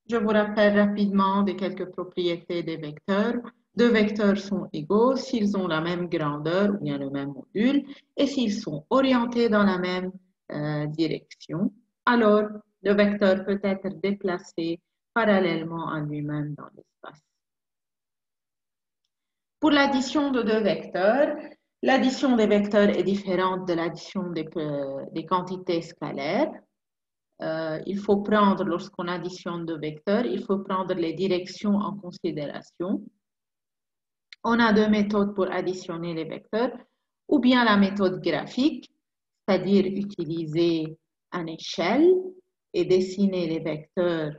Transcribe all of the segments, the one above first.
Je vous rappelle rapidement des quelques propriétés des vecteurs. Deux vecteurs sont égaux s'ils ont la même grandeur ou bien le même module et s'ils sont orientés dans la même direction. Alors, le vecteur peut être déplacé parallèlement à lui-même dans l'espace. Pour l'addition de deux vecteurs, l'addition des vecteurs est différente de l'addition des quantités scalaires. Il faut prendre, lorsqu'on additionne deux vecteurs, il faut prendre les directions en considération. On a deux méthodes pour additionner les vecteurs, ou bien la méthode graphique, c'est-à-dire utiliser une échelle et dessiner les vecteurs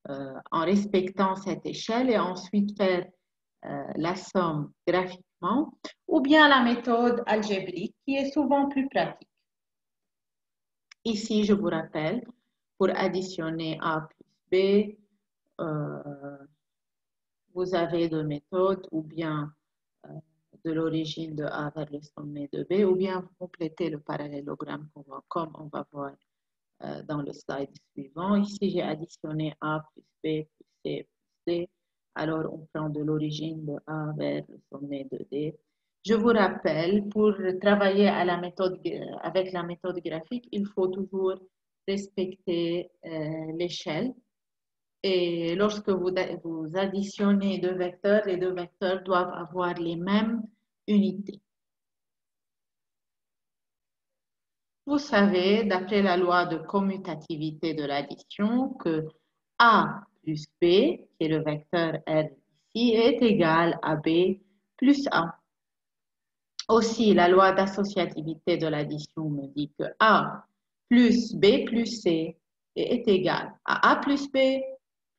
en respectant cette échelle et ensuite faire la somme graphiquement, ou bien la méthode algébrique qui est souvent plus pratique. Ici, je vous rappelle, pour additionner A plus B, vous avez deux méthodes, ou bien de l'origine de A vers le sommet de B, ou bien vous complétez le parallélogramme comme on va voir dans le slide suivant. Ici, j'ai additionné A plus B plus C plus D. Alors, on prend de l'origine de A vers le sommet de D. Je vous rappelle, pour travailler à la méthode, avec la méthode graphique, il faut toujours respecter l'échelle. Et lorsque vous additionnez deux vecteurs, les deux vecteurs doivent avoir les mêmes unités. Vous savez, d'après la loi de commutativité de l'addition, que A plus B, qui est le vecteur R ici, est égal à B plus A. Aussi, la loi d'associativité de l'addition me dit que A plus B plus C est égal à A plus B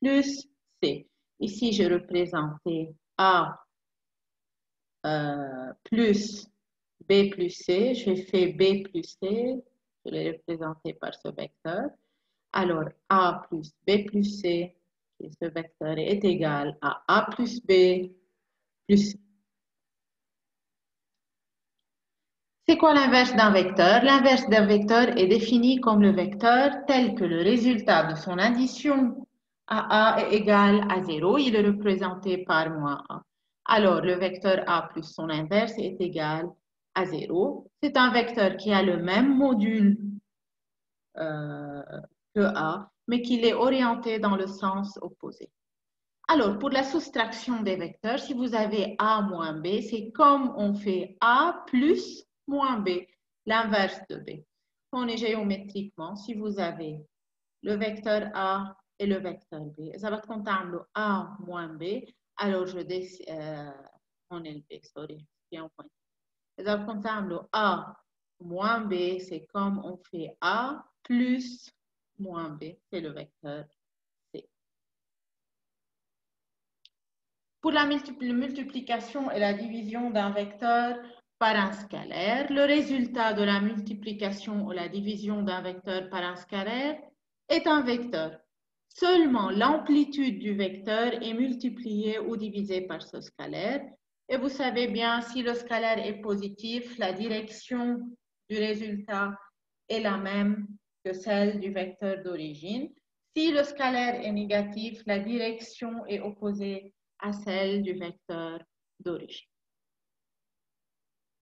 plus C. Ici, j'ai représenté A plus B plus C. J'ai fait B plus C. Je l'ai représenté par ce vecteur. Alors, A plus B plus C, qui est ce vecteur, est égal à A plus B plus C. C'est quoi l'inverse d'un vecteur? L'inverse d'un vecteur est défini comme le vecteur tel que le résultat de son addition à A est égal à 0. Il est représenté par moins A. Alors, le vecteur A plus son inverse est égal à 0. C'est un vecteur qui a le même module que A, mais qui est orienté dans le sens opposé. Alors, pour la soustraction des vecteurs, si vous avez A moins B, c'est comme on fait A plus moins B, l'inverse de B. On est géométriquement, si vous avez le vecteur A et le vecteur B, ça va comptable A moins B, alors je dessine, on est le B, sorry, bien point. Ça va comptable A moins B, c'est comme on fait A plus moins B, c'est le vecteur C. Pour la multiplication et la division d'un vecteur par un scalaire, le résultat de la multiplication ou la division d'un vecteur par un scalaire est un vecteur. Seulement l'amplitude du vecteur est multipliée ou divisée par ce scalaire. Et vous savez bien, si le scalaire est positif, la direction du résultat est la même que celle du vecteur d'origine. Si le scalaire est négatif, la direction est opposée à celle du vecteur d'origine.